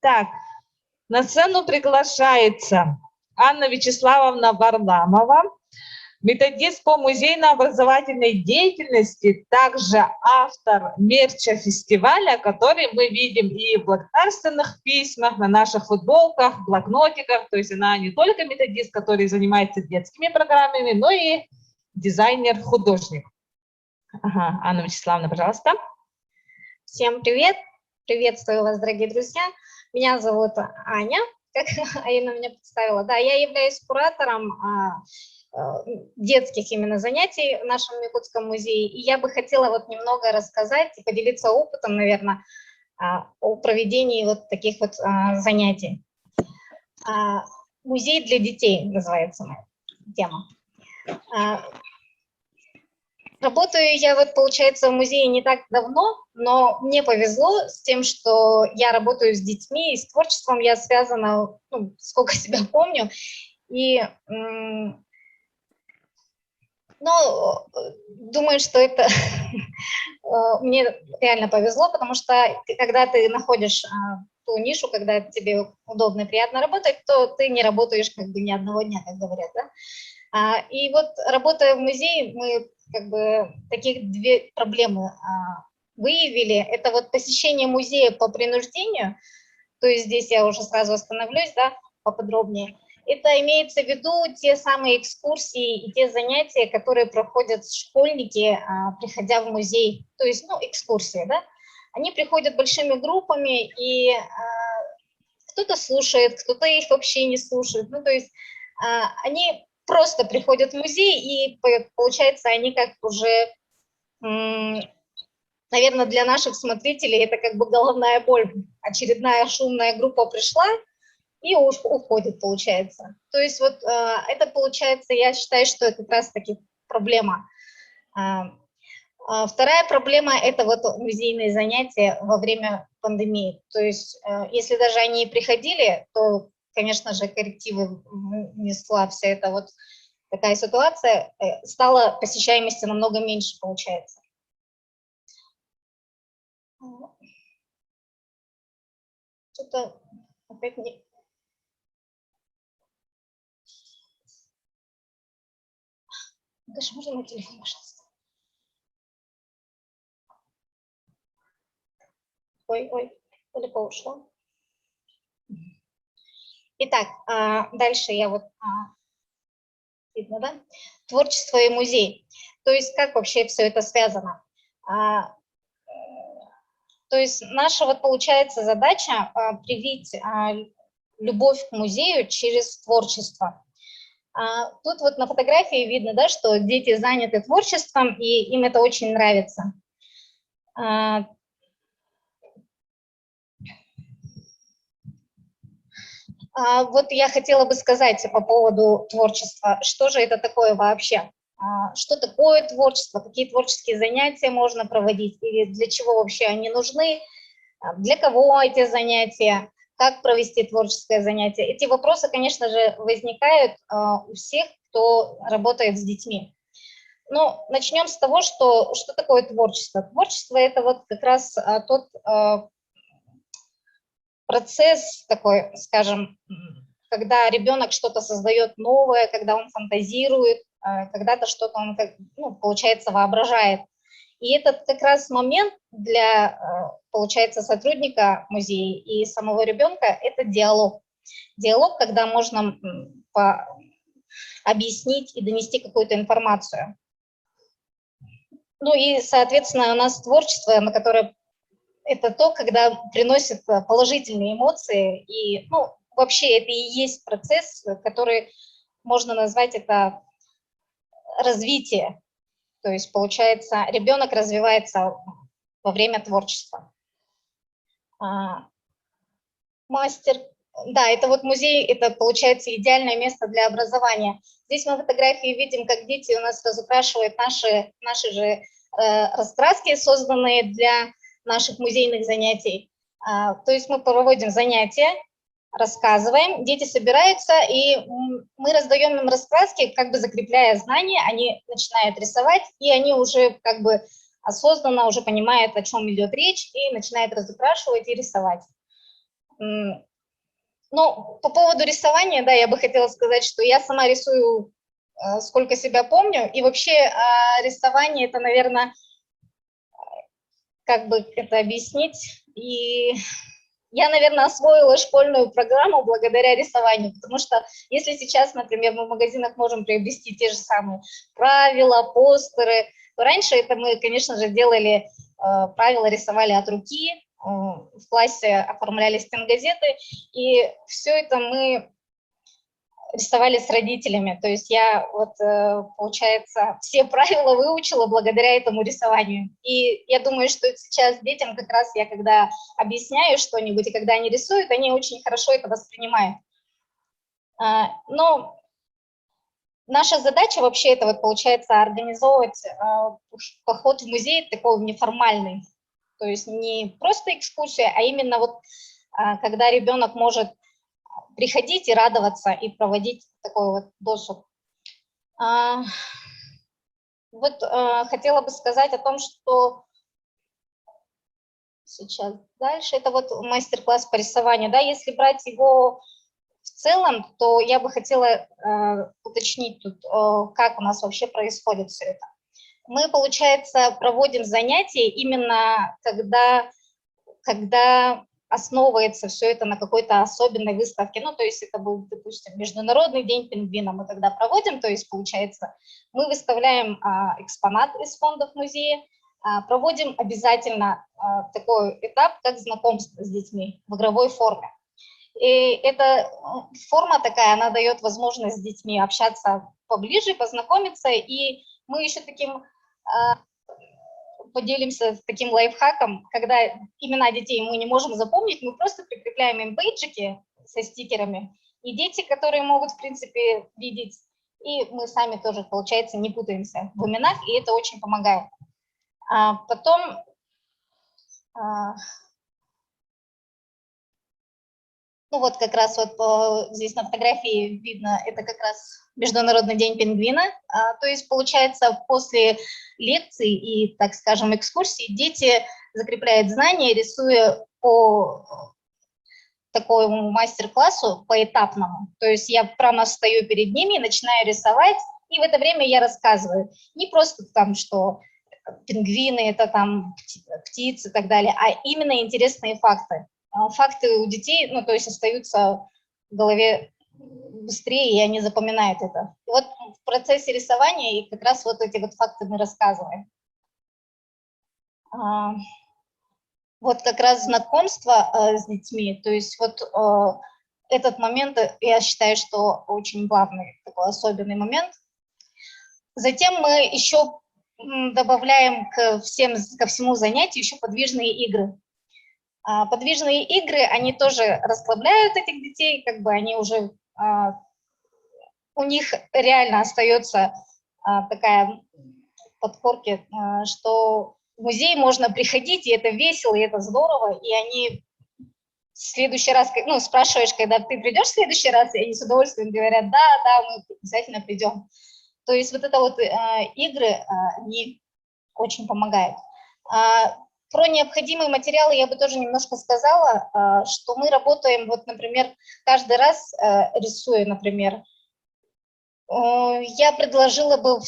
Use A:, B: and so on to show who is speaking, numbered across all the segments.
A: Так, на сцену приглашается Анна Вячеславовна Варламова, методист по музейно-образовательной деятельности, также автор мерча фестиваля, который мы видим и в благодарственных письмах, на наших футболках, блокнотиках. То есть она не только методист, который занимается детскими программами, но и дизайнер-художник. Ага, Анна Вячеславовна, пожалуйста.
B: Всем привет! Приветствую вас, дорогие друзья. Меня зовут Аня, как Аина меня представила. Да, я являюсь куратором детских именно занятий в нашем Якутском музее. И я бы хотела вот немного рассказать и поделиться опытом, наверное, о проведении вот таких вот занятий. Музей для детей называется моя тема. Работаю я, вот, получается, в музее не так давно, но мне повезло с тем, что я работаю с детьми, и с творчеством я связана, ну, сколько себя помню. И, ну, думаю, что это мне реально повезло, потому что когда ты находишь ту нишу, когда тебе удобно и приятно работать, то ты не работаешь как бы ни одного дня, как говорят, да? И вот, работая в музее, мы как бы таких две проблемы выявили. Это вот посещение музея по принуждению, то есть здесь я уже сразу остановлюсь, да, поподробнее. Это имеется в виду те самые экскурсии и те занятия, которые проходят школьники, приходя в музей, то есть, ну, экскурсии, да. Они приходят большими группами, и кто-то слушает, кто-то их вообще не слушает, ну, то есть они просто приходят в музей, и получается, они как уже, наверное, для наших смотрителей это как бы головная боль. Очередная шумная группа пришла и уходит, получается. То есть вот это получается, я считаю, что это как раз-таки проблема. Вторая проблема – это вот музейные занятия во время пандемии. То есть если даже они и приходили, то, конечно же, коррективы внесла вся эта вот такая ситуация, стала посещаемости намного меньше, получается. Что-то опять не... Даша, можно мой телефон, пожалуйста? Ой, далеко ушло. Итак, дальше я вот... Видно, да? Творчество и музей. То есть как вообще все это связано? То есть наша вот получается задача привить любовь к музею через творчество. Тут вот на фотографии видно, да, что дети заняты творчеством, и им это очень нравится. Вот я хотела бы сказать по поводу творчества, что же это такое вообще? Что такое творчество, какие творческие занятия можно проводить, или для чего вообще они нужны, для кого эти занятия, как провести творческое занятие. Эти вопросы, конечно же, возникают у всех, кто работает с детьми. Но начнем с того, что такое творчество. Творчество – это вот как раз тот процесс такой, скажем, когда ребенок что-то создает новое, когда он фантазирует, когда-то что-то он, ну, получается, воображает. И этот как раз момент для, получается, сотрудника музея и самого ребенка – это диалог. Диалог, когда можно объяснить и донести какую-то информацию. Ну и, соответственно, у нас творчество, на которое это то, когда приносит положительные эмоции, и, ну, вообще это и есть процесс, который можно назвать это развитие. То есть, получается, ребенок развивается во время творчества. Мастер. Да, это вот музей, это, получается, идеальное место для образования. Здесь мы на фотографии видим, как дети у нас разукрашивают наши же раскраски, созданные для наших музейных занятий. То есть мы проводим занятия, рассказываем, дети собираются, и мы раздаем им раскраски, как бы закрепляя знания, они начинают рисовать, и они уже как бы осознанно уже понимают, о чем идет речь, и начинают разукрашивать и рисовать. Ну, по поводу рисования, да, я бы хотела сказать, что я сама рисую, сколько себя помню, и вообще рисование – это, наверное, как бы это объяснить, и я, наверное, освоила школьную программу благодаря рисованию, потому что если сейчас, например, мы в магазинах можем приобрести те же самые правила, постеры, то раньше это мы, конечно же, делали, правила рисовали от руки, в классе оформляли стенгазеты, и все это мы рисовали с родителями. То есть я вот, получается, все правила выучила благодаря этому рисованию. И я думаю, что сейчас детям как раз я, когда объясняю что-нибудь, и когда они рисуют, они очень хорошо это воспринимают. Но наша задача вообще это вот получается организовывать поход в музей такой неформальный. То есть не просто экскурсия, а именно вот когда ребенок может приходить и радоваться, и проводить такой вот досуг. Вот хотела бы сказать о том, что сейчас дальше, это вот мастер-класс по рисованию, да, если брать его в целом, то я бы хотела уточнить тут, как у нас вообще происходит все это. Мы, получается, проводим занятия именно когда основывается все это на какой-то особенной выставке, ну, то есть это будет, допустим, Международный день пингвина мы тогда проводим, то есть, получается, мы выставляем экспонат из фондов музея, проводим обязательно такой этап, как знакомство с детьми в игровой форме. И эта форма такая, она дает возможность с детьми общаться поближе, познакомиться, и мы еще таким поделимся таким лайфхаком, когда имена детей мы не можем запомнить, мы просто прикрепляем им бейджики со стикерами, и дети, которые могут, в принципе, видеть, и мы сами тоже, получается, не путаемся в именах, и это очень помогает. Потом ну вот как раз вот здесь на фотографии видно, это как раз Международный день пингвина. То есть получается после лекций и, так скажем, экскурсий дети закрепляют знания, рисуя по такому мастер-классу поэтапному. То есть я прямо стою перед ними, начинаю рисовать, и в это время я рассказываю. Не просто там, что пингвины, это там птицы и так далее, а именно интересные факты. Факты у детей, ну, то есть остаются в голове быстрее, и они запоминают это. И вот в процессе рисования и как раз вот эти вот факты мы рассказываем. Вот как раз знакомство с детьми, то есть вот этот момент, я считаю, что очень главный, такой особенный момент. Затем мы еще добавляем ко всему занятию еще подвижные игры. Подвижные игры, они тоже расслабляют этих детей, как бы они уже, у них реально остается такая подкорки, что в музей можно приходить, и это весело, и это здорово, и они в следующий раз, ну, спрашиваешь, когда ты придешь в следующий раз, и они с удовольствием говорят, да, мы обязательно придем. То есть вот это вот игры, они очень помогают. Про необходимые материалы я бы тоже немножко сказала, что мы работаем, вот, например, каждый раз рисуя, например, я предложила бы,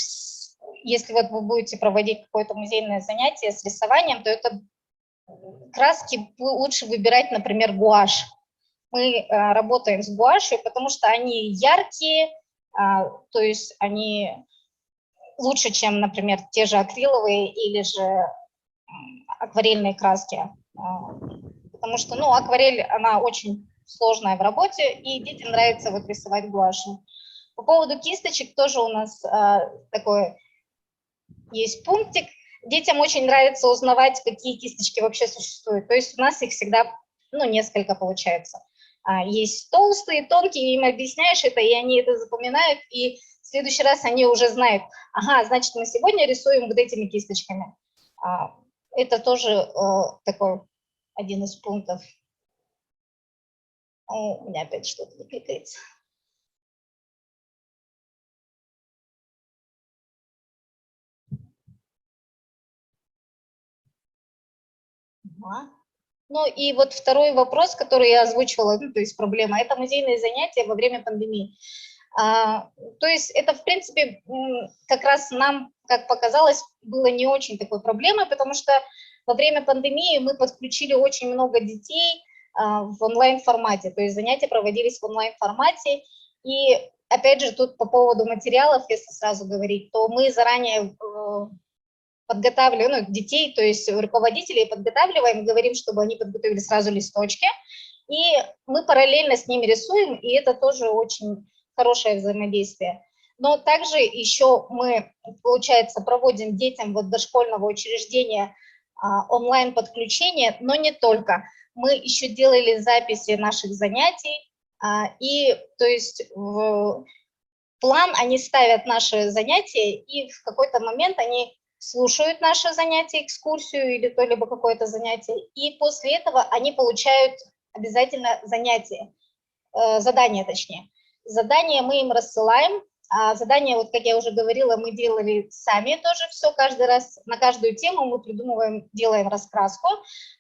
B: если вот вы будете проводить какое-то музейное занятие с рисованием, то это краски лучше выбирать, например, гуашь. Мы работаем с гуашью, потому что они яркие, то есть они лучше, чем, например, те же акриловые или же акварельные краски. Потому что, ну, акварель, она очень сложная в работе, и детям нравится вот рисовать гуашью. По поводу кисточек тоже у нас такой есть пунктик. Детям очень нравится узнавать, какие кисточки вообще существуют. То есть у нас их всегда, ну, несколько получается. Есть толстые, тонкие, им объясняешь это, и они это запоминают, и в следующий раз они уже знают, ага, значит, мы сегодня рисуем вот этими кисточками. Это тоже такой один из пунктов. У меня опять что-то не кликается. Ну и вот второй вопрос, который я озвучивала, ну, то есть проблема, это музейные занятия во время пандемии. То есть это, в принципе, как раз нам, как показалось, было не очень такой проблемой, потому что во время пандемии мы подключили очень много детей в онлайн-формате, то есть занятия проводились в онлайн-формате, и опять же тут по поводу материалов, если сразу говорить, то мы заранее подготавливаем, ну, детей, то есть руководителей подготавливаем, говорим, чтобы они подготовили сразу листочки, и мы параллельно с ними рисуем, и это тоже очень хорошее взаимодействие. Но также еще мы, получается, проводим детям вот дошкольного учреждения онлайн-подключение, но не только. Мы еще делали записи наших занятий, и то есть в план они ставят наши занятия, и в какой-то момент они слушают наше занятие, экскурсию или то-либо какое-то занятие, и после этого они получают обязательно занятие, задание точнее. Задание мы им рассылаем, а задание, вот как я уже говорила, мы делали сами тоже все, каждый раз на каждую тему мы придумываем, делаем раскраску,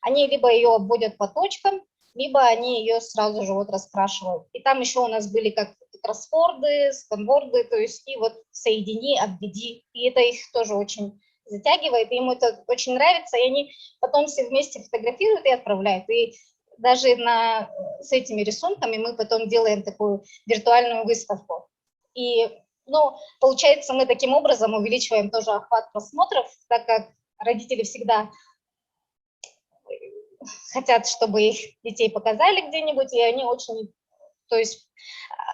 B: они либо ее обводят по точкам, либо они ее сразу же вот раскрашивают. И там еще у нас были как кроссворды, сканворды, то есть и вот соедини, обведи, и это их тоже очень затягивает, и им это очень нравится, и они потом все вместе фотографируют и отправляют. И даже с этими рисунками мы потом делаем такую виртуальную выставку. И, ну, получается, мы таким образом увеличиваем тоже охват просмотров, так как родители всегда хотят, чтобы их детей показали где-нибудь, и они очень, то есть,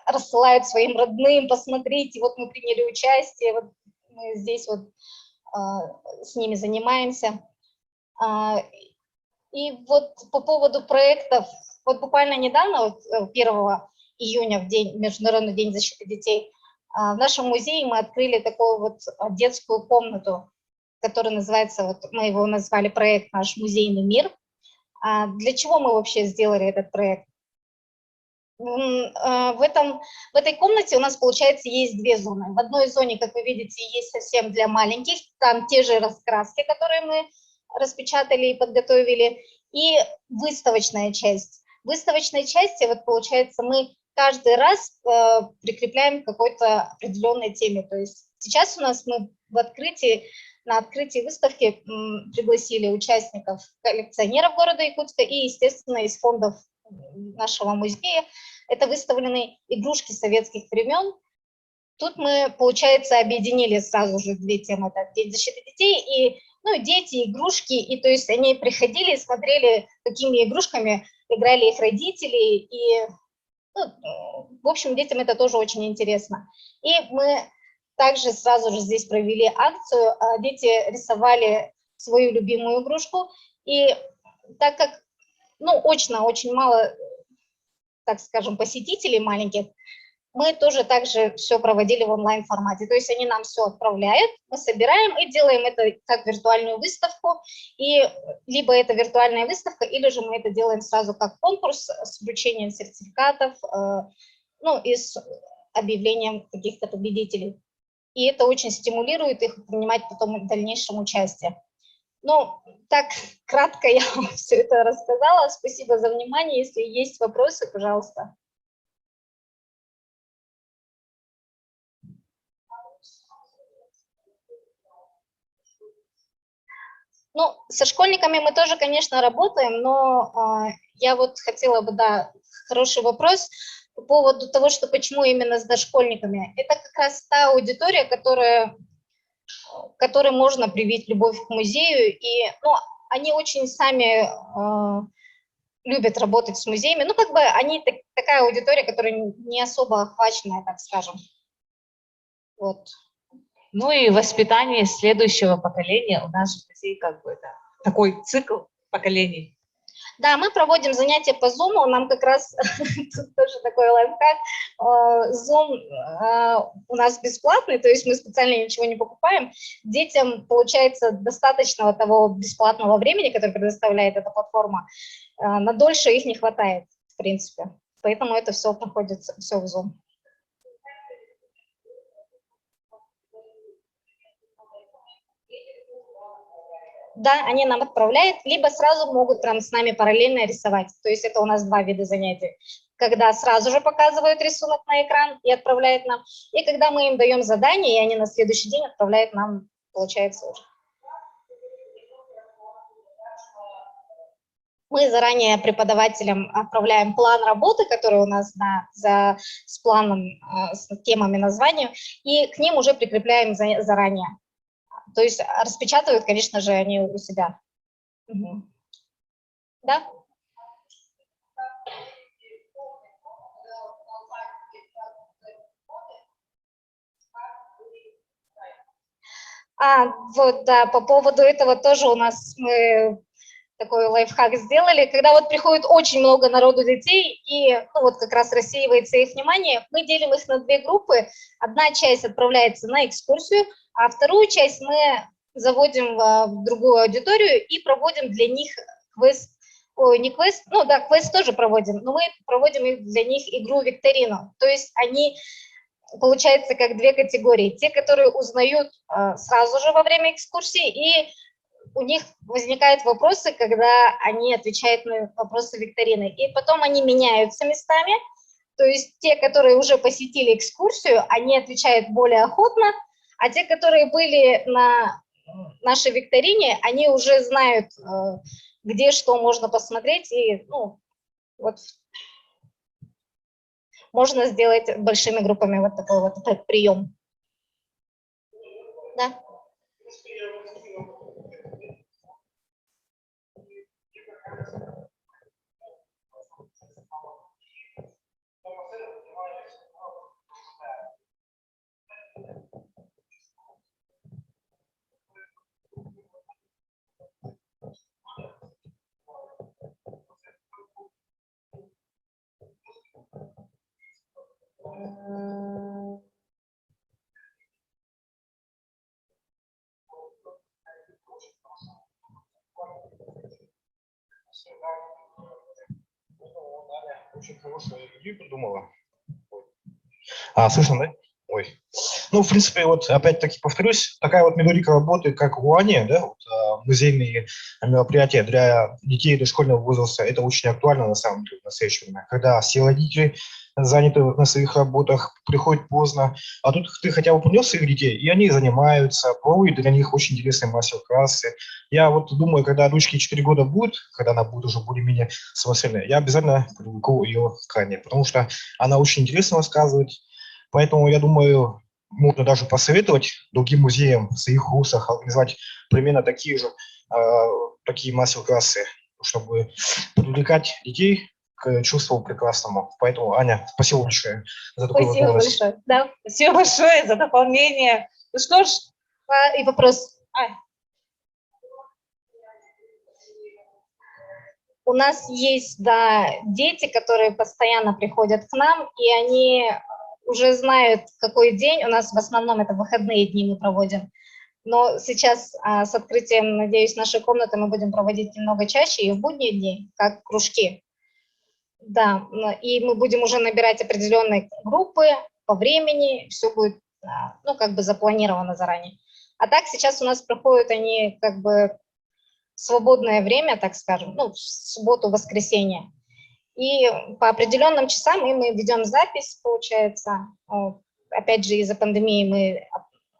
B: рассылают своим родным, посмотрите, вот мы приняли участие, вот мы здесь вот с ними занимаемся. И вот по поводу проектов, вот буквально недавно, вот 1 июня, в день, Международный день защиты детей, в нашем музее мы открыли такую вот детскую комнату, которая называется, вот мы его назвали проект «Наш музейный мир». Для чего мы вообще сделали этот проект? В этой комнате у нас, получается, есть две зоны. В одной зоне, как вы видите, есть совсем для маленьких, там те же раскраски, которые мы распечатали и подготовили, и выставочная часть. В выставочной части, вот получается, мы каждый раз прикрепляем к какой-то определенной теме. То есть сейчас у нас мы на открытии выставки пригласили участников, коллекционеров города Якутска и, естественно, из фондов нашего музея. Это выставлены игрушки советских времен. Тут мы, получается, объединили сразу же две темы. Это День защиты детей и, ну, дети, игрушки. И то есть они приходили и смотрели, какими игрушками играли их родители. И, ну, в общем, детям это тоже очень интересно. И мы также сразу же здесь провели акцию. Дети рисовали свою любимую игрушку. И так как, ну, очно очень мало, так скажем, посетителей маленьких, мы тоже также все проводили в онлайн-формате. То есть они нам все отправляют, мы собираем и делаем это как виртуальную выставку. И либо это виртуальная выставка, или же мы это делаем сразу как конкурс с вручением сертификатов, ну, и с объявлением каких-то победителей. И это очень стимулирует их принимать потом в дальнейшем участие. Ну, так кратко я вам все это рассказала. Спасибо за внимание. Если есть вопросы, пожалуйста. Ну, со школьниками мы тоже, конечно, работаем, но я вот хотела бы, да, хороший вопрос по поводу того, что почему именно с дошкольниками. Это как раз та аудитория, которой можно привить любовь к музею, и, ну, они очень сами любят работать с музеями. Ну, как бы они такая аудитория, которая не особо охваченная, так скажем. Вот.
A: Ну и воспитание следующего поколения. У нас же в музее как бы это такой цикл поколений.
B: Да, мы проводим занятия по Zoom, нам как раз тут тоже такой лайфхак. Zoom у нас бесплатный, то есть мы специально ничего не покупаем. Детям, получается, достаточно того бесплатного времени, которое предоставляет эта платформа, на дольше их не хватает, в принципе. Поэтому это все проходит, все в Zoom. Да, они нам отправляют, либо сразу могут прям с нами параллельно рисовать. То есть это у нас два вида занятий. Когда сразу же показывают рисунок на экран и отправляют нам, и когда мы им даем задание, и они на следующий день отправляют нам, получается, уже. Мы заранее преподавателям отправляем план работы, который у нас с планом, с темами, названием, и к ним уже прикрепляем заранее. То есть распечатывают, конечно же, они у себя. Угу. Да? Вот, да, по поводу этого тоже у нас мы такой лайфхак сделали. Когда вот приходит очень много народу детей, и ну, вот как раз рассеивается их внимание, мы делим их на две группы. Одна часть отправляется на экскурсию, а вторую часть мы заводим в другую аудиторию и проводим для них квест. Ой, не квест, ну да, квест тоже проводим, но мы проводим для них игру-викторину. То есть они, получается, как две категории. Те, которые узнают сразу же во время экскурсии, и у них возникают вопросы, когда они отвечают на вопросы викторины. И потом они меняются местами. То есть те, которые уже посетили экскурсию, они отвечают более охотно, а те, которые были на нашей викторине, они уже знают, где что можно посмотреть. И ну, вот можно сделать большими группами вот такой вот прием. Да.
C: Очень хорошую идею придумала. Слышно, да? Ой. Ну, в принципе, вот опять-таки повторюсь, такая вот методика работы, как у Ани, да, вот, музейные мероприятия для детей дошкольного возраста, это очень актуально на самом деле в настоящее время, когда все родители заняты на своих работах, приходят поздно, а тут ты хотя бы принес своих детей, и они занимаются, проводят для них очень интересные мастер-классы. Я вот думаю, когда дочке 4 года будет, когда она будет уже более-менее самостоятельная, я обязательно привлеку ее к Ане, потому что она очень интересно рассказывает. Поэтому, я думаю, можно даже посоветовать другим музеям в своих курсах организовать примерно такие же такие мастер-классы, чтобы привлекать детей к чувству прекрасному. Поэтому, Аня, спасибо большое за такую возможность.
B: Спасибо большое. Да.
A: Спасибо большое за дополнение. Ну что ж,
B: И вопрос. У нас есть, да, дети, которые постоянно приходят к нам, и они уже знают, какой день. У нас в основном это выходные дни мы проводим. Но сейчас с открытием, надеюсь, нашей комнаты мы будем проводить немного чаще и в будние дни, как кружки. Да, и мы будем уже набирать определенные группы по времени, все будет, ну, как бы запланировано заранее. А так сейчас у нас проходят они как бы свободное время, так скажем, ну, в субботу, воскресенье. И по определенным часам мы ведем запись, получается. Опять же, из-за пандемии мы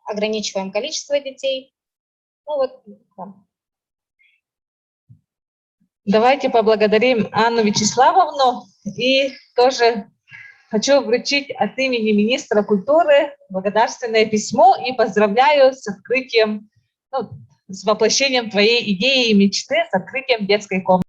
B: ограничиваем количество детей. Ну вот, да.
A: Давайте поблагодарим Анну Вячеславовну. И тоже хочу вручить от имени министра культуры благодарственное письмо и поздравляю с открытием, ну, с воплощением твоей идеи и мечты, с открытием детской комнаты.